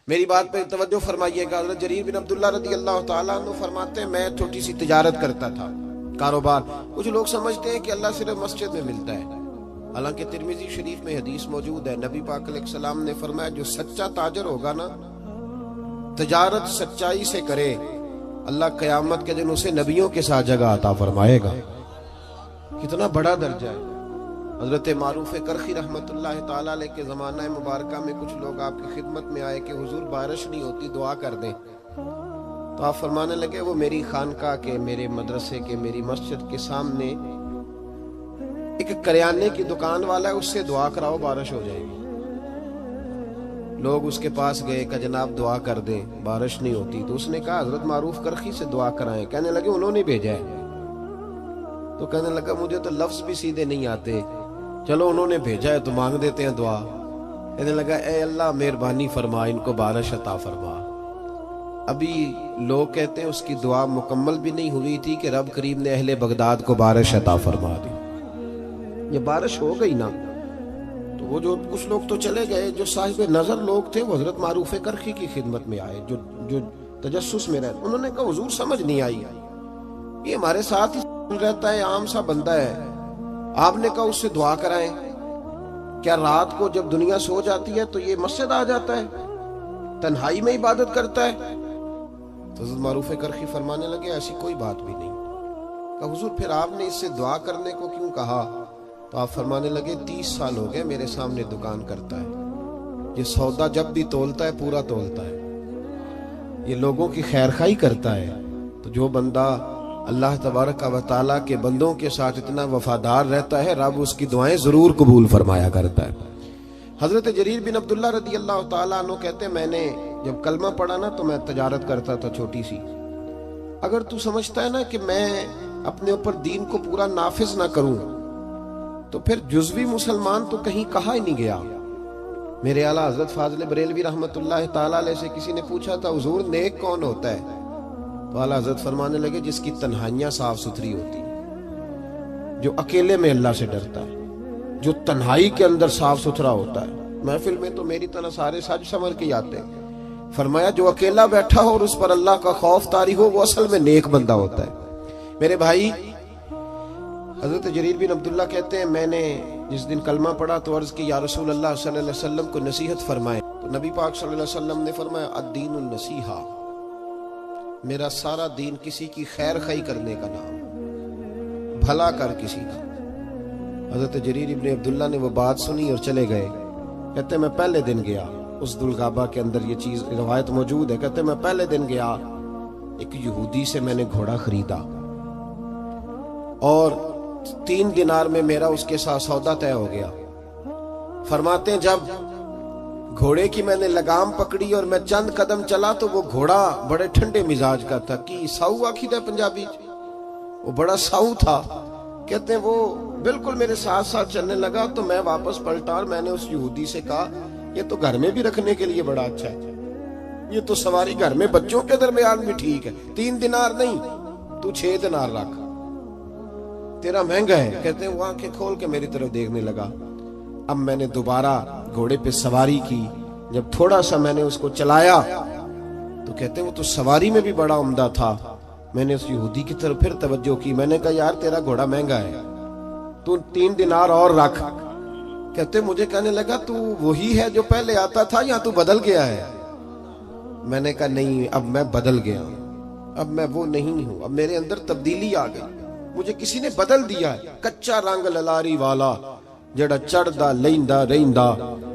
मेरी बात पे तवज्जो फरमाइएगा। हज़रत जरीर बिन अब्दुल्लाह रज़ी अल्लाह तआला अन्हु फरमाते हैं, मैं छोटी सी तिजारत करता था, कारोबार। कुछ लोग समझते हैं कि अल्लाह सिर्फ मस्जिद में मिलता है, हालांकि तिरमिजी शरीफ में हदीस मौजूद है। नबी पाक अलैहिस्सलाम ने फरमाया, जो सच्चा ताजर होगा ना, तिजारत सच्चाई से करे, अल्लाह क़यामत के दिन उसे नबियों के साथ जगह अता फरमाएगा। कितना बड़ा दर्जा है। हजरत मारूफ करखी रहमतुल्लाह ताला अलैह के ज़माना मुबारका में कुछ लोग आपकी खिदमत में आए कि हुजूर बारिश नहीं होती, दुआ कर दें। तो आप फरमाने लगे, वो मेरी खानका के, मेरे मदरसे के, मेरी मस्जिद के सामने एक करियाने की दुकान वाला है, उससे दुआ कराओ, बारिश हो जाएगी। लोग उसके पास गए कि जनाब दुआ कर दें, बारिश नहीं होती। तो उसने कहा, हजरत मारूफ करखी से दुआ कराएं। कहने लगे, उन्होंने भेजा है। तो कहने लगा, मुझे तो लफ्ज भी सीधे नहीं आते, चलो उन्होंने भेजा है तो मांग देते हैं दुआ। कहने लगा, ए अल्लाह मेहरबानी फरमा, इनको बारिश अता फरमा। अभी लोग कहते हैं उसकी दुआ मुकम्मल भी नहीं हुई थी कि रब करीम ने अहले बगदाद को बारिश अता फरमा दी। ये बारिश हो गई ना, तो वो जो कुछ लोग तो चले गए, जो साहिब नजर लोग थे वो हजरत मारूफ करखी की खिदमत में आए, जो तजस्सुस में रहे। उन्होंने कहा, हुजूर समझ नहीं आई, ये हमारे साथ ही रहता है, आम सा बंदा है, आपने कहा उससे दुआ कराएं। क्या रात को जब दुनिया सो जाती है तो ये मस्जिद आ जाता है, तन्हाई में इबादत करता है? तो हज़रत मारूफ करखी फरमाने लगे, ऐसी कोई बात भी नहीं। कहा, हुजूर फिर आपने इससे दुआ करने को क्यों कहा? तो आप फरमाने लगे, 30 साल हो गए मेरे सामने दुकान करता है, ये सौदा जब भी तोलता है पूरा तोलता है, ये लोगों की खैरखाई करता है। तो जो बंदा अल्लाह तबारक व तआला के बंदों के साथ इतना वफादार रहता है, रब उसकी दुआएं जरूर कबूल फरमाया करता है। हजरत जरीर बिन अब्दुल्लाह रज़ी अल्लाह तआला अन्हु कहते हैं, मैंने जब कलमा पढ़ा ना तो मैं तजारत करता था छोटी सी। अगर तू समझता है ना कि मैं अपने ऊपर दीन को पूरा नाफिज ना करूं, तो फिर जुज़वी मुसलमान तो कहीं कहा ही नहीं गया। मेरे आला हजरत फाजिल बरेलवी रहमतुल्लाह ताला अलैह से किसी ने पूछा था, हुजूर नेक कौन होता है? तो आला हजरत फरमाने लगे, जिसकी तन्हाइयां साफ सुथरी होती, जो अकेले में अल्लाह से डरता है, जो तन्हाई के अंदर साफ सुथरा होता है। महफिल में तो मेरी तरह सारे सज समर के आते हैं। फरमाया, जो अकेला बैठा हो और उस पर अल्लाह का खौफ तारी हो, वो असल में नेक बंदा होता है। मेरे भाई, हजरत जरीर बिन अब्दुल्ला कहते हैं, मैंने जिस दिन कलमा पढ़ा तो अर्ज की, या रसूल अल्लाह सल्लल्लाहु अलैहि वसल्लम को नसीहत फरमाए। तो नबी पाक सल्लल्लाहु अलैहि वसल्लम ने फरमाया, अद्दीनुन नसीहा, मेरा सारा दीन किसी की खैर खाई करने का नाम, भला कर किसी का। हजरत जरीर इब्ने अब्दुल्ला ने वो बात सुनी और चले गए। कहते मैं पहले दिन गया, उस दुलगाबा के अंदर ये चीज रवायत मौजूद है। कहते मैं पहले दिन गया, एक यहूदी से मैंने घोड़ा खरीदा और 3 दिनार में मेरा उसके साथ सौदा तय हो गया। फरमाते हैं, जब घोड़े की मैंने लगाम पकड़ी और मैं चंद कदम चला तो वो घोड़ा बड़े ठंडे मिजाज का था, कि साऊ आखिद है पंजाबी, वो बड़ा साऊ था। कहते हैं वो बिल्कुल मेरे साथ साथ चलने लगा। तो मैं वापस पलटा और मैंने उस यहूदी से कहा, ये तो घर में भी रखने के लिए बड़ा अच्छा है, ये तो सवारी घर में बच्चों के दरमियान भी ठीक है। 3 दिनार नहीं, तू 6 दिनार रख, तेरा महंगा है। कहते हैं वो आंखें खोल के मेरी तरफ देखने लगा। अब मैंने दोबारा घोड़े पे सवारी की, जब थोड़ा सा मैंने उसको चलाया तो कहते हैं वो तो सवारी में भी बड़ा उम्दा था। मैंने उस यहूदी की तरफ फिर तवज्जो की, मैंने कहा, यार तेरा घोड़ा महंगा है, तू 3 दिनार और रख। कहते मुझे कहने लगा, तू वही है जो पहले आता था या तू बदल गया है? मैंने कहा, नहीं, अब मैं बदल गया, अब मैं वो नहीं हूं, अब मेरे अंदर तब्दीली आ गई, मुझे किसी ने बदल दिया है। कच्चा रंग ललारी वाला जड़ा चढ़दा लैंदा रहिंदा,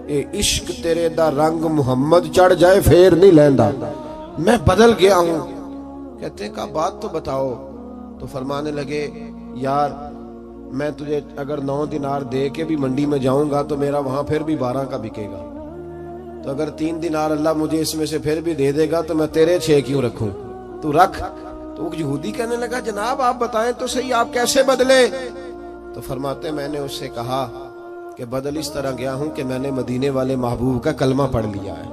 ए इश्क तेरे दा रंग मुहम्मद चढ़ जाए फेर नहीं लैंदा, मैं बदल गया हूं। कहते का बात तो बताओ। तो फरमाने लगे, यार मैं तुझे अगर 9 दिनार दे के भी मंडी में जाऊंगा तो मेरा वहां फिर भी 12 का बिकेगा, तो अगर 3 दिनार अल्लाह मुझे इसमें से फिर भी दे देगा तो मैं तेरे 6 क्यों रखूं, तू रख। तो यहूदी कहने लगा, जनाब आप बताएं तो सही, आप कैसे बदले? तो फरमाते, मैंने उससे कहा कि बदल इस तरह गया हूं कि मैंने मदीने वाले महबूब का कलमा पढ़ लिया है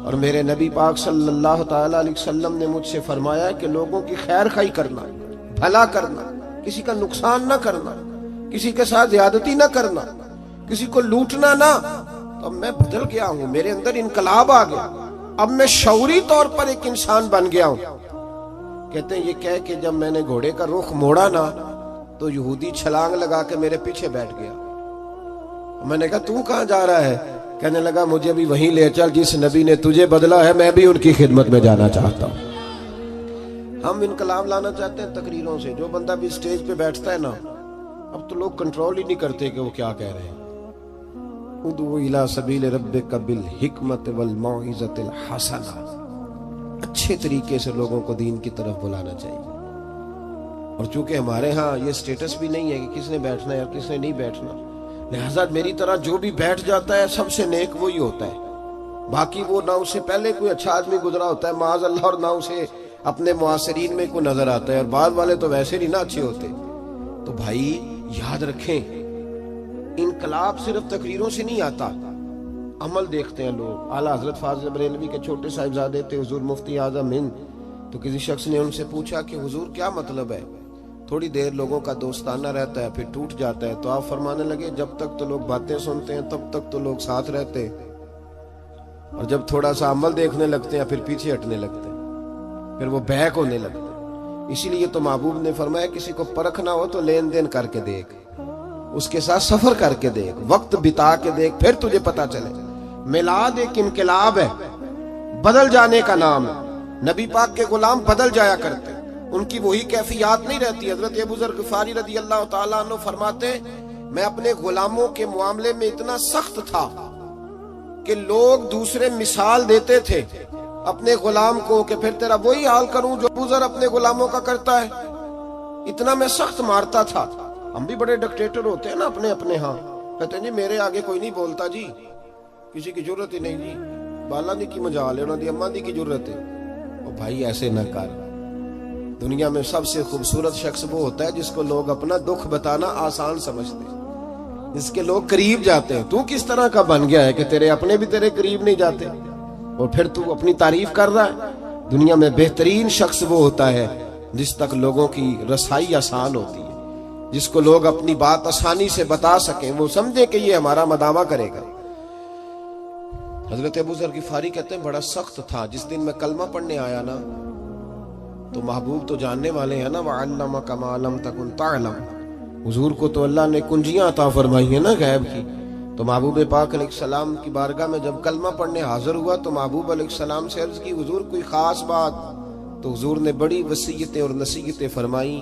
और मेरे नबी पाक सल्लल्लाहु ताला अलैहि वसल्लम ने मुझसे फरमाया कि लोगों की खैर खाई करना, भला करना, किसी का नुकसान ना करना, किसी के साथ ज्यादती ना करना, किसी को लूटना ना। तो मैं बदल गया हूं, मेरे अंदर इनकलाब आ गया। अब मैं शऊरी तौर पर एक इंसान बन गया हूं। कहते हैं ये कह के जब मैंने घोड़े का रुख मोड़ा ना तो यहूदी छलांग लगा के मेरे पीछे बैठ गया। मैंने कहा तू कहां जा रहा है? कहने लगा मुझे भी वहीं ले चल जिस नबी ने तुझे बदला है, मैं भी उनकी खिदमत में जाना चाहता हूं। हम इनकलाब लाना चाहते हैं तकरीरों से। जो बंदा भी स्टेज पे बैठता है ना, अब तो लोग कंट्रोल ही नहीं करते कि वो क्या कह रहे हैं। उदू इला सबील रब्बिका बिल हिकमत वल मौइज़तिल हसना, अच्छे तरीके से लोगों को दीन की तरफ बुलाना चाहिए। और चूंकि हमारे यहाँ ये स्टेटस भी नहीं है कि किसने बैठना है और किसने नहीं बैठना, लिहाजा मेरी तरह जो भी बैठ जाता है सबसे नेक वही होता है। बाकी वो ना उससे पहले कोई अच्छा आदमी गुजरा होता है माज़ अल्लाह, और ना उसे अपने मुआसरीन में कोई नजर आता है, और बाद वाले तो वैसे नहीं ना अच्छे होते। तो भाई याद रखें, इनकलाब सिर्फ तकरीरों से नहीं आता, अमल देखते हैं लोग। आला हजरत फाजिल बरेलवी के छोटे साहिबजादे थे हुजूर मुफ्ती आजम हिंद। तो किसी शख्स ने उनसे पूछा कि हुजूर क्या मतलब है? थोड़ी देर लोगों का दोस्ताना रहता है फिर टूट जाता है। तो आप फरमाने लगे जब तक तो लोग बातें सुनते हैं तब तक तो लोग साथ रहते हैं, और जब थोड़ा सा अमल देखने लगते हैं फिर पीछे हटने लगते हैं, फिर वो बैक होने लगते हैं। इसीलिए तो महबूब ने फरमाया किसी को परखना हो तो लेन देन करके देख, उसके साथ सफर करके देख, वक्त बिता के देख, फिर तुझे पता चले। मिलाद एक इनकलाब है, बदल जाने का नाम है। नबी पाक के गुलाम बदल जाया करते, उनकी वही कैफियत नहीं रहती। हजरत अबू ज़र ग़िफ़ारी रज़ी अल्लाह ताला अन्हु फरमाते, मैं अपने गुलामों के मामले में इतना सख्त था कि लोग दूसरे मिसाल देते थे अपने गुलाम को कि फिर तेरा वही हाल करूं जो अबू ज़र अपने गुलामों का करता है। इतना मैं सख्त मारता था। हम भी बड़े डिक्टेटर होते हैं ना अपने अपने यहाँ, कहते हैं जी मेरे आगे कोई नहीं बोलता जी, किसी की जरूरत ही नहीं जी, बाला दी की मजाल है, उन्होंने अम्मा दी की जरूरत है। और भाई ऐसे न कर। दुनिया में सबसे खूबसूरत शख्स वो होता है जिसको लोग अपना दुख बताना आसान समझते हैं, जिसके लोग करीब जाते हैं। तू किस तरह का बन गया है कि तेरे अपने भी तेरे करीब नहीं जाते, और फिर तू अपनी तारीफ कर रहा है। दुनिया में बेहतरीन शख्स वो होता है जिस तक लोगों की रसाई आसान होती है, जिसको लोग अपनी बात आसानी से बता सकें, वो समझे कि ये हमारा मदावा करेगा। हजरत अबू ज़र ग़िफ़ारी कहते हैं बड़ा सख्त था। जिस दिन मैं कलमा पढ़ने आया ना तो महबूब तो जानने वाले हैं ना, वअल्लमक मा लम तकुन तअलम, हुजूर को तो अल्लाह ने कुंजियां अता फरमाई है ना गैब की। तो महबूब पाक अलैहिस्सलाम की बारगाह में जब कलमा पढ़ने हाजिर हुआ तो महबूब अलैहिस्सलाम से अर्ज की हुजूर कोई खास बात? तो हुजूर ने बड़ी वसीयतें और नसीहतें फरमाई,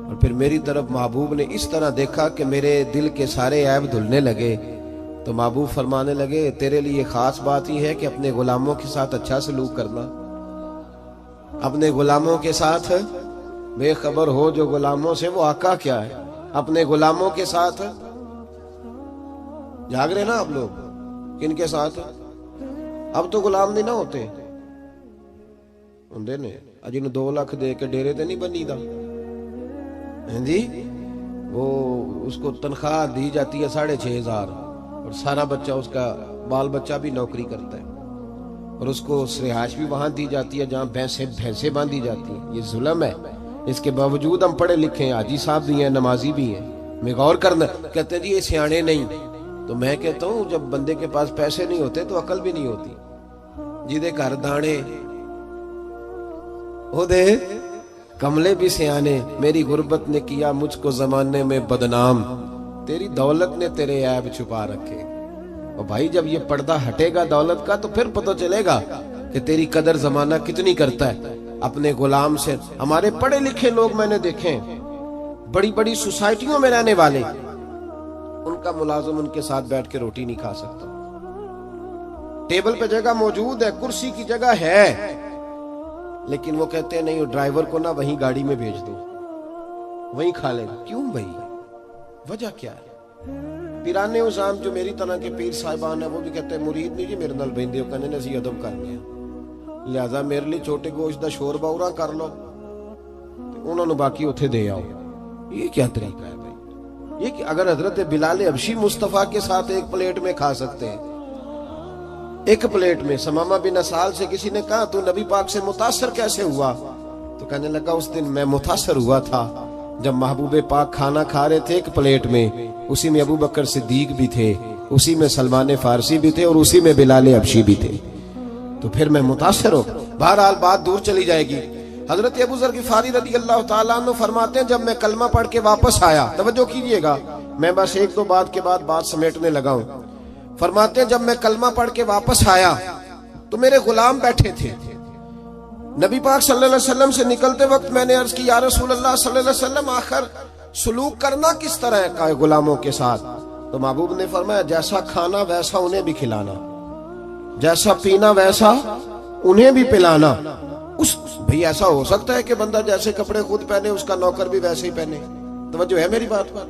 और फिर मेरी तरफ महबूब ने इस तरह देखा कि मेरे दिल के सारे ऐब धुलने लगे। तो महबूब फरमाने लगे तेरे लिए खास बात ही है कि अपने गुलामों के साथ अच्छा सलूक करना, अपने गुलामों के साथ बेखबर हो जो गुलामों से वो आका क्या है। अपने गुलामों के साथ जाग रहे ना आप लोग, किनके साथ? अब तो गुलाम नहीं ना होते होंगे ने, अजिन 2 लाख दे के डेरे ते नहीं बनी दा जी। वो उसको तनख्वाह दी जाती है 6,500, और सारा बच्चा उसका बाल बच्चा भी नौकरी करता है, और उसको रिहाइश भी वहां दी जाती है जहाँ भैंसे बांधी जाती है। ये जुल्म है। इसके बावजूद हम पढ़े लिखे हैं, हाजी साहब भी हैं, नमाजी भी हैं। मैं गौर करना, कहते हैं जी ये सियाने नहीं। तो मैं कहता हूँ जब बंदे के पास पैसे नहीं होते तो अकल भी नहीं होती। जिदे घर दाने ओ दे कमले भी सियाने, मेरी गुर्बत ने किया मुझको जमाने में बदनाम, तेरी दौलत ने तेरे ऐब छुपा रखे। और भाई जब ये पर्दा हटेगा दौलत का तो फिर पता चलेगा कि तेरी कदर जमाना कितनी करता है अपने गुलाम से। हमारे पढ़े लिखे लोग मैंने देखे, बड़ी बड़ी सोसाइटियों में रहने वाले, उनका मुलाजिम उनके साथ बैठ के रोटी नहीं खा सकता। टेबल पे जगह मौजूद है, कुर्सी की जगह है, लेकिन वो कहते हैं नहीं, ड्राइवर को ना वहीं गाड़ी में भेज दो, वहीं खा लेगा। क्यों भाई, वजह क्या है? पिराने उसाम जो मेरी तरह के पीर साहिबान है वो भी कहते हैं मुरीद नहीं जी मेरे नाल बहिंदे हो, कहने असीं अदब करने, लिहाजा मेरे लिए छोटे गोश्त का शोरबा उरा कर लो, उन्होंने बाकी उथे दे आओ। ये क्या तरीका है भाई? ये कि अगर हजरत बिलाल हबशी मुस्तफा के साथ एक प्लेट में खा सकते हैं, एक प्लेट में। समामा बिन असाल से किसी ने कहा तू नबी पाक से मुतासर कैसे हुआ? तो कहने लगा उस दिन मैं मुतासर हुआ था जब महबूब पाक खाना खा रहे थे एक प्लेट में, उसी में अबू बकर सिद्दीक भी थे, उसी में सलमान फारसी भी थे, और उसी में बिलाल हबशी भी थे। तो फिर मैं मुतासिर हो। बहरहाल बात दूर चली जाएगी। हजरत अबू ज़र गिफ़ारी रज़ी अल्लाह ताला अन्हु फरमाते हैं, जब मैं कलमा पढ़ के वापस आया, तवज्जो कीजिएगा, मैं बस एक दो बात के बाद बात समेटने लगा हूं। फरमाते हैं, जब मैं कलमा पढ़ के वापस आया तो मेरे गुलाम बैठे थे। नबी पाक सल्लल्लाहु अलैहि वसल्लम से निकलते वक्त मैंने अर्ज की, या रसूल अल्लाह सल्लल्लाहु अलैहि वसल्लम, आखिर सुलूक करना किस तरह का है गुलामों के साथ? तो महबूब ने फरमाया, जैसा खाना वैसा उन्हें भी खिलाना, जैसा पीना वैसा उन्हें भी पिलाना। उस भाई ऐसा हो सकता है कि बंदा जैसे कपड़े खुद पहने उसका नौकर भी वैसे ही पहने? तवज्जो है मेरी बात पर?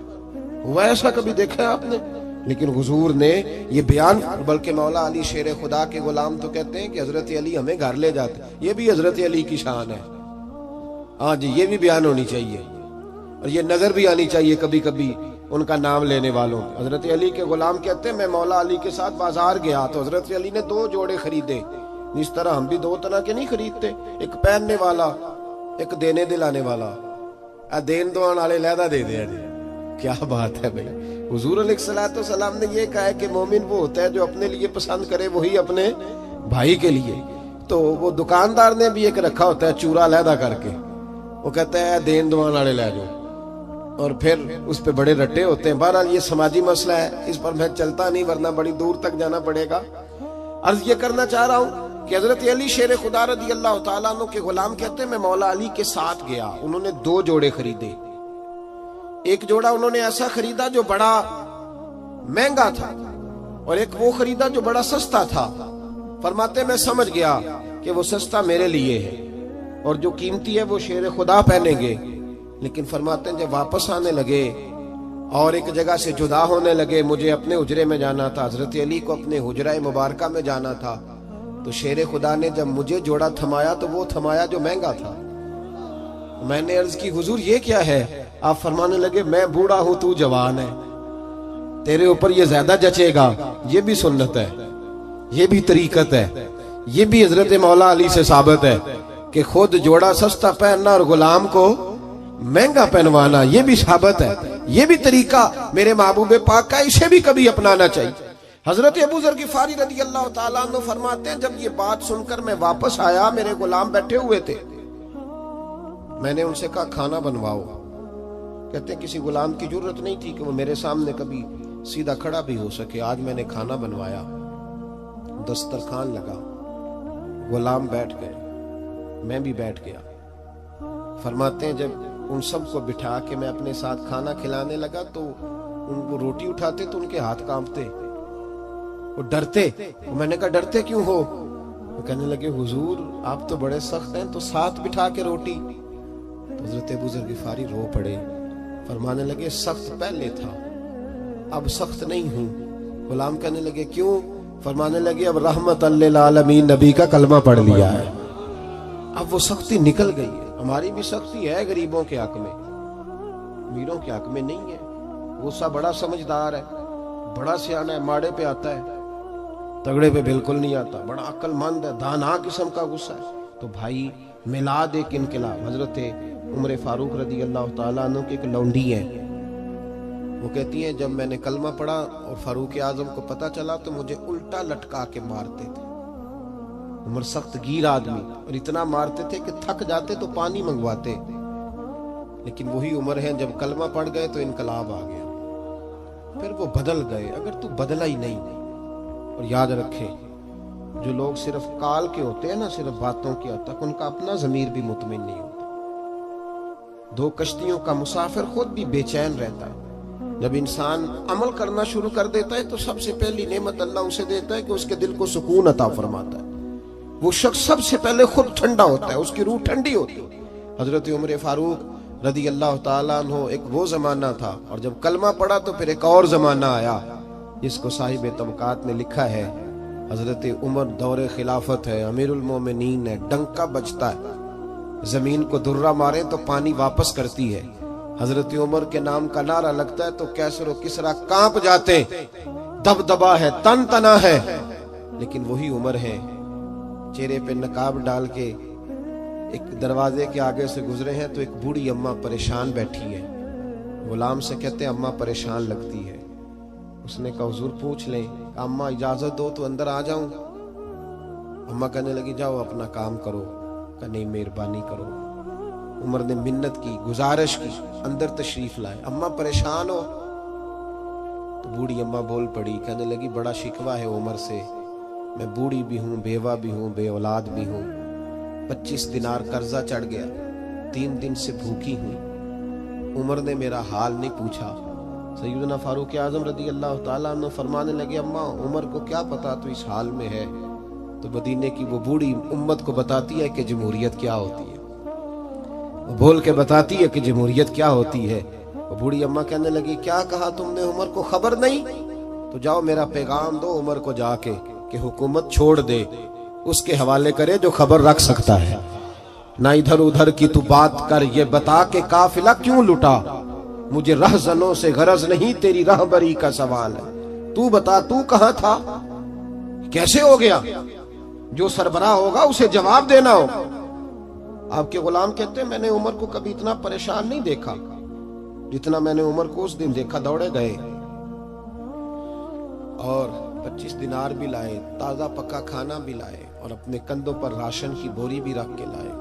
हुआ ऐसा कभी देखा है आपने? लेकिन हुजूर ने ये बयान, बल्कि मौला अली शेर खुदा के गुलाम तो कहते हैं कि हजरत अली हमें घर ले जाते, ये भी हजरत अली की शान है। हाँ जी, ये भी बयान होनी चाहिए और ये नजर भी आनी चाहिए कभी कभी उनका नाम लेने वालों। हजरत अली के गुलाम कहते हैं, मैं मौला अली के साथ बाजार गया तो हजरत अली ने 2 जोड़े खरीदे। इस तरह हम भी 2 तरह के नहीं खरीदते, एक पहनने वाला, एक देने दिलाने वाला। देन दुआन वाले लहदा दे दिया जी, क्या बात है भाई। हुजूर अलैहिस्सलातु वस्सलाम ने ये कहा है कि मोमिन वो होता है जो अपने लिए पसंद करे वही अपने भाई के लिए। तो वो दुकानदार ने भी एक रखा होता है चूरा लहदा करके, वो कहता है देन दुआन वाले ले जाओ, और फिर उस पे बड़े रट्टे होते हैं। बहरहाल ये समाजी मसला है, इस पर मैं चलता नहीं वरना बड़ी दूर तक जाना पड़ेगा। अर्ज ये करना चाह रहा हूं कि हजरत अली शेर खुदा रज़ी अल्लाह ताला अन्हु के गुलाम कहते हैं, मैं मौला अली के साथ गया, उन्होंने 2 जोड़े खरीदे। एक जोड़ा उन्होंने ऐसा खरीदा जो बड़ा महंगा था और एक वो खरीदा जो बड़ा सस्ता था। फरमाते मैं समझ गया कि वो सस्ता मेरे लिए है और जो कीमती है वो शेर खुदा पहनेंगे। लेकिन फरमाते हैं जब वापस आने लगे और एक जगह से जुदा होने लगे, मुझे अपने हुजरे में जाना था, हजरत अली को अपने हुजरा मुबारका में जाना था, तो शेर खुदा ने जब मुझे जोड़ा थमाया तो वो थमाया जो महंगा था। मैंने अर्ज की, हुजूर ये क्या है? आप फरमाने लगे, मैं बूढ़ा हूं तू जवान है, तेरे ऊपर ये ज्यादा जचेगा। ये भी सुन्नत है, ये भी तरीकत है, ये भी हजरत मौला अली से साबित है कि खुद जोड़ा सस्ता पहनना और गुलाम को महंगा पहनवाना, ये भी साबित है, ये भी तरीका मेरे महबूब पाक का, इसे भी कभी अपनाना चाहिए। हजरत अबू ज़र गिफ़ारी रज़ी अल्लाह ताला अन्हु फरमाते हैं, जब ये बात सुनकर मैं वापस आया, मेरे गुलाम बैठे हुए थे, मैंने उनसे कहा खाना बनवाओ। कहते हैं किसी गुलाम की जरूरत नहीं थी कि वो मेरे सामने कभी सीधा खड़ा भी हो सके। आज मैंने खाना बनवाया, दस्तरखान लगा, गुलाम बैठ गए, मैं भी बैठ गया। फरमाते हैं जब उन सबको बिठा के मैं अपने साथ खाना खिलाने लगा तो उनको रोटी उठाते तो उनके हाथ कांपते, वो डरते। मैंने कहा डरते क्यों हो? वो कहने लगे हुजूर आप तो बड़े सख्त हैं, तो साथ बिठा के रोटी। तो हजरत अबू ज़र गिफ़ारी रो पड़े, फरमाने लगे सख्त पहले था, अब सख्त नहीं हूं। गुलाम कहने लगे क्यों? फरमाने लगे अब रहमत लिल आलमीन नबी का कलमा पढ़ लिया है, अब वो सख्ती निकल गई है। हमारी भी सख्ती है गरीबों के हक में, अमीरों के हक में नहीं है। गुस्सा बड़ा समझदार है, बड़ा सियाना है, माड़े पे आता है, तगड़े पे बिल्कुल नहीं आता, बड़ा अक्लमंद है, दाना किस्म का गुस्सा है। तो भाई मिलाद एक इनकलाब। हजरत उमर फारूक रज़ी अल्लाह ताला अन्हु की एक लौंडी है, वो कहती है जब मैंने कलमा पढ़ा और फारूक आजम को पता चला तो मुझे उल्टा लटका के मारते थे। उमर सख्त गीर आदमी, और इतना मारते थे कि थक जाते तो पानी मंगवाते। लेकिन वही उमर है, जब कलमा पढ़ गए तो इनकलाब आ गया, फिर वो बदल गए। अगर तू बदला ही नहीं, और याद रखे जो लोग सिर्फ काल के होते हैं ना, सिर्फ बातों की हद तक, उनका अपना जमीर भी मुतमिन नहीं होता। 2 कश्तियों का मुसाफिर खुद भी बेचैन रहता है। जब इंसान अमल करना शुरू कर देता है तो सबसे पहली नेमत अल्लाह उसे देता है कि उसके दिल को सुकून अता फरमाता है। वो शख्स सबसे पहले खुद ठंडा होता है, उसकी रूह ठंडी होती है। हजरत उमर फारूक रज़ी अल्लाह ताला अन्हु एक वो जमाना था, और जब कलमा पड़ा तो फिर एक और जमाना आया जिसको साहिब तबकात ने लिखा है हजरत उमर दौरे खिलाफत है, अमीरुल मोमिनीन है, डंका बजता है, जमीन को दुर्रा मारे तो पानी वापस करती है। हजरत उमर के नाम का नारा लगता है तो कैसर और किसरा कांप जाते, दबदबा है, तन तना है। लेकिन वही उमर है, चेहरे पे नकाब डाल के एक दरवाजे के आगे से गुजरे हैं तो एक बूढ़ी अम्मा परेशान बैठी है। गुलाम से कहते अम्मा परेशान लगती है। उसने कहा हुजूर पूछ लें। अम्मा इजाजत दो तो अंदर आ जाऊं। अम्मा कहने लगी जाओ अपना काम करो। कहा नहीं मेहरबानी करो। उमर ने मिन्नत की, गुजारिश की, अंदर तशरीफ लाए। अम्मा परेशान हो? तो बूढ़ी अम्मा बोल पड़ी, कहने लगी बड़ा शिकवा है उमर से, मैं बूढ़ी भी हूँ, बेवा भी हूँ, बेऔलाद भी हूँ, 25 दिनार कर्जा चढ़ गया, 3 दिन से भूखी हुई, उमर ने मेरा हाल नहीं पूछा। सैयदना फारूक आजम रदी अल्लाह ताला अन्हु फरमाने लगे, अम्मा उमर को क्या पता तू इस हाल में है। तो मदीने की वो बूढ़ी उम्मत को बताती है कि जमहूरियत क्या होती है, वो बोल के बताती है कि जमहूरियत क्या होती है। वो बूढ़ी अम्मा कहने लगी क्या कहा तुमने, उमर को खबर नहीं? तो जाओ मेरा पैगाम दो उमर को जाके कि हुकूमत छोड़ दे, उसके हवाले करे जो खबर रख सकता है, ना इधर उधर की तू बात कर, ये बता के काफिला क्यों लुटा, मुझे रहजनों से गरज नहीं, तेरी रहबरी का सवाल है, तू बता तू कहां था, कैसे हो गया, जो सरबराह होगा उसे जवाब देना हो। आपके गुलाम कहते हैं मैंने उमर को कभी इतना परेशान नहीं देखा जितना मैंने उमर को उस दिन देखा। दौड़े गए और 25 दिनार भी लाए, ताजा पक्का खाना भी लाए और अपने कंधों पर राशन की बोरी भी रख के लाए।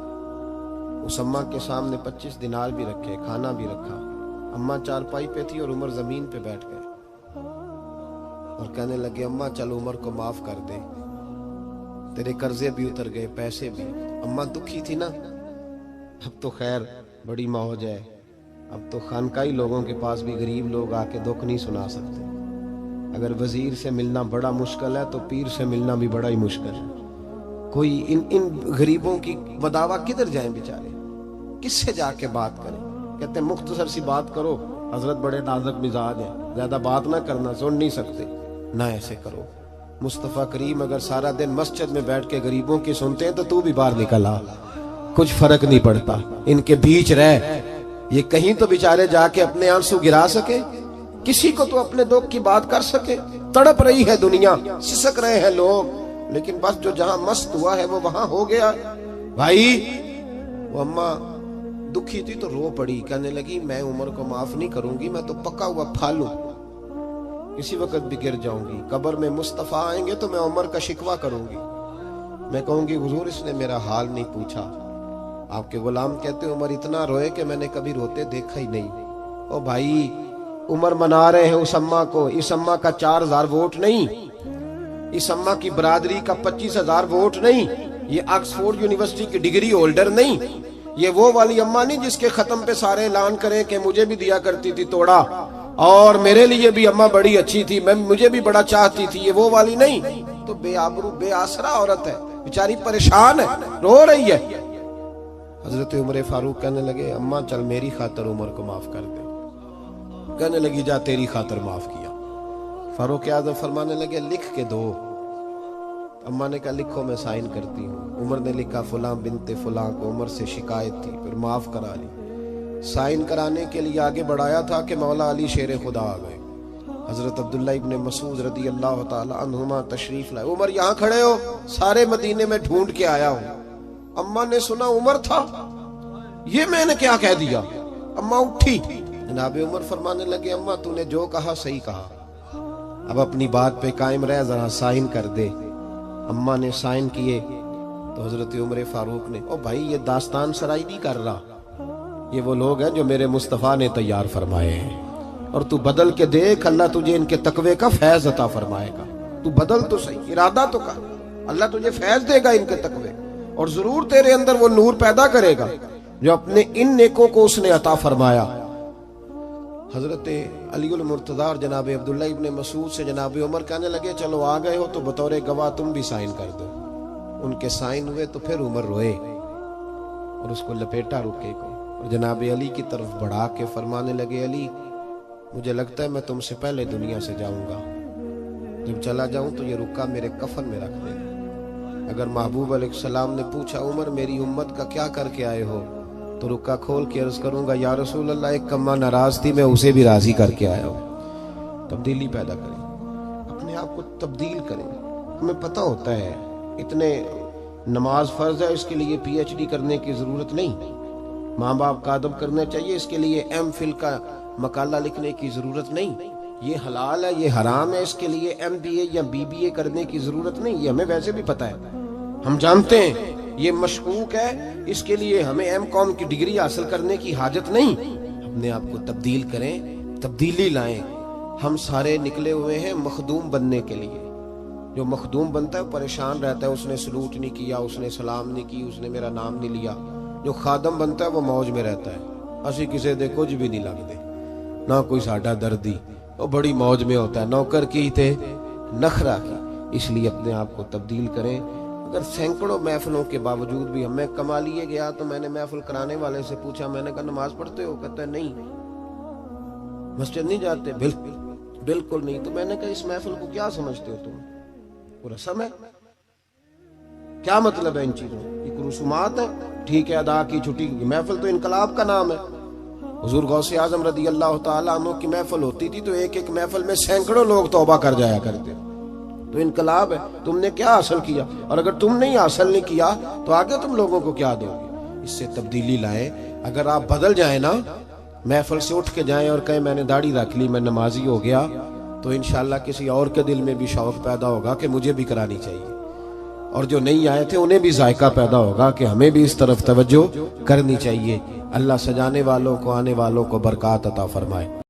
उस अम्मा के सामने 25 दिनार भी रखे, खाना भी रखा। अम्मा चारपाई पे थी और उमर जमीन पे बैठ गए और कहने लगे अम्मा चल उमर को माफ कर दे, तेरे कर्जे भी उतर गए, पैसे भी। अम्मा दुखी थी ना, अब तो खैर बड़ी मौज है, अब तो खानकाई लोगों के पास भी गरीब लोग आके दुख नहीं सुना सकते। अगर वजीर से मिलना बड़ा मुश्किल है तो पीर से मिलना भी बड़ा ही मुश्किल है। कोई इन गरीबों की बदावा किधर जाएं बेचारे, किससे जाके बात करें। कहते हैं मुख्तसर सी बात करो, हजरत बड़े नाजुक मिजाज है, ज्यादा बात ना करना, सुन नहीं सकते, ना ऐसे करो। मुस्तफ़ा करीम अगर सारा दिन मस्जिद में बैठ के गरीबों की सुनते हैं तो तू भी बाहर निकल आ, कुछ फर्क नहीं पड़ता, इनके बीच रह, ये कहीं तो बेचारे जाके अपने आंसू गिरा सके, किसी को तो अपने दुख की बात कर सके। तड़प रही है दुनिया, सिसक रहे हैं लोग, लेकिन बस जो जहां मस्त हुआ है वो वहां हो गया। भाई वो अम्मा दुखी थी तो रो पड़ी, कहने लगी मैं उमर को माफ नहीं करूंगी, मैं तो पक्का हुआ फालू, किसी वक्त भी गिर जाऊंगी, कब्र में मुस्तफा आएंगे तो मैं उमर का शिकवा करूंगी, मैं कहूंगी हुजूर इसने मेरा हाल नहीं पूछा। आपके गुलाम कहते उमर इतना रोए कि मैंने कभी रोते देखा ही नहीं। ओ भाई उमर मना रहे हैं उस अम्मा को, इस अम्मा का 4000 वोट नहीं, इस अम्मा की बरादरी का 25,000 वोट नहीं, ये ऑक्सफोर्ड यूनिवर्सिटी की डिग्री होल्डर नहीं, ये वो वाली अम्मा नहीं जिसके खत्म पे सारे ऐलान करें कि मुझे भी दिया करती थी तोड़ा और मेरे लिए भी अम्मा बड़ी अच्छी थी, मैं मुझे भी बड़ा चाहती थी, ये वो वाली नहीं। तो बेआबरू बेआसरा औरत है, बेचारी परेशान है, रो रही है। हजरत उमर फारूक कहने लगे अम्मा चल मेरी खातर उमर को माफ कर दे। कहने लगी जा तेरी खातर माफ किया। फारूक आजम फरमाने लगे लिख के दो। अम्मा ने कहा लिखो मैं साइन करती हूँ। उमर ने लिखा फुलां बिनते फुलां को उमर से शिकायत थी, फिर माफ करा ली। साइन कराने के लिए आगे बढ़ाया था कि मौला अली शेर खुदा आ गए। हजरत अब्दुल्ला इब्ने मसूद रदी अल्लाह ताला अन्हुमा तशरीफ लाए। उमर यहाँ खड़े हो, सारे मदीने में ढूंढ के आया हूँ। अम्मा ने सुना उमर था, ये मैंने क्या कह दिया। अम्मा उठी, जनाब उमर फरमाने लगे अम्मा तूने जो कहा सही कहा, अब अपनी बात पे कायम रह, जरा साइन कर दे। अम्मा ने साइन किए तो हजरत उमर फारूक ने, ओ भाई ये दास्तान सराई नहीं कर रहा, ये वो लोग हैं जो मेरे मुस्तफ़ा ने तैयार फरमाए हैं, और तू बदल के देख, अल्लाह तुझे इनके तकवे का फैज अता फरमाएगा। तू बदल तो सही, इरादा तो कर, अल्लाह तुझे फैज देगा इनके तकवे, और जरूर तेरे अंदर वो नूर पैदा करेगा जो अपने इन नेकों को उसने अता फरमाया। हजरत अलीउल मुर्तज़ा और जनाब अब्दुल्ला इब्ने मसूद से जनाब उमर कहने लगे चलो आ गए हो तो बतौर गवाह तुम भी साइन कर दो। उनके साइन हुए तो फिर उमर रोए और उसको लपेटा रुके को, और जनाब अली की तरफ बढ़ा के फरमाने लगे अली मुझे लगता है मैं तुमसे पहले दुनिया से जाऊंगा, जब चला जाऊं तो ये रुक्का मेरे कफन में रख देना। अगर महबूब अलैहिस्सलाम ने पूछा उमर मेरी उम्मत का क्या करके आए हो, तो रुक्का खोल के अर्ज करूंगा या रसूल अल्लाह एक कम्मा नाराज थी, मैं उसे भी राजी करके आया हूं। तब्दीली पैदा करें, अपने आप को तब्दील करें। हमें पता होता है इतने नमाज फर्ज है, इसके लिए PhD करने की जरूरत नहीं, माँ बाप का अदब करना चाहिए, इसके लिए MPhil का मकाला लिखने की जरूरत नहीं, ये हलाल है ये हराम है इसके लिए MBA या BBA करने की जरूरत नहीं, ये हमें वैसे भी पता है। हम जानते हैं ये मशकूक है, इसके लिए हमें एमकॉम की डिग्री हासिल करने की हाजत नहीं। अपने आप को तब्दील करें, तब्दीली लाएं। हम सारे निकले हुए हैं मखदूम बनने के लिए। जो मखदूम बनता है परेशान रहता है, उसने सलूट नहीं किया, उसने सलाम नहीं की, उसने मेरा नाम नहीं लिया। जो खादम बनता है वो मौज में रहता है, असी किसी दे कुछ भी नहीं लगते, ना कोई साडा दर्दी, वो बड़ी मौज में होता है। नौकर की थे नखरा की। इसलिए अपने आप को तब्दील करें। अगर सैकड़ों महफिलों के बावजूद भी हमें कमा लिए गया, तो मैंने महफिल कराने वाले से पूछा, मैंने कहा नमाज पढ़ते हो? कहता है नहीं। मस्जिद नहीं जाते? बिल्कुल नहीं। तो मैंने कहा इस महफिल को क्या समझते हो तुम? वो रस्म है? क्या मतलब है इन चीजों? एक रसूमात है, ठीक है, अदा की छुट्टी की। महफिल तो इनकलाब का नाम है। हुजूर गौसे आजम रदी अल्लाह तआला अन्हु की महफिल होती थी तो एक एक महफिल में सैकड़ों लोग तौबा कर जाया करते। तो इनकलाब है। तुमने क्या हासिल किया? और अगर तुम नहीं हासिल नहीं किया तो आगे तुम लोगों को क्या दोगे? इससे तब्दीली लाएं। अगर आप बदल जाए ना, महफिल से उठ के जाएं और कहें मैंने दाढ़ी रख ली, मैं नमाजी हो गया, तो इंशाल्लाह किसी और के दिल में भी शौक पैदा होगा कि मुझे भी करानी चाहिए। और जो नहीं आए थे उन्हें भी जायका पैदा होगा कि हमें भी इस तरफ तवज्जो करनी चाहिए। अल्लाह सजाने वालों को, आने वालों को बरकत अता फरमाए।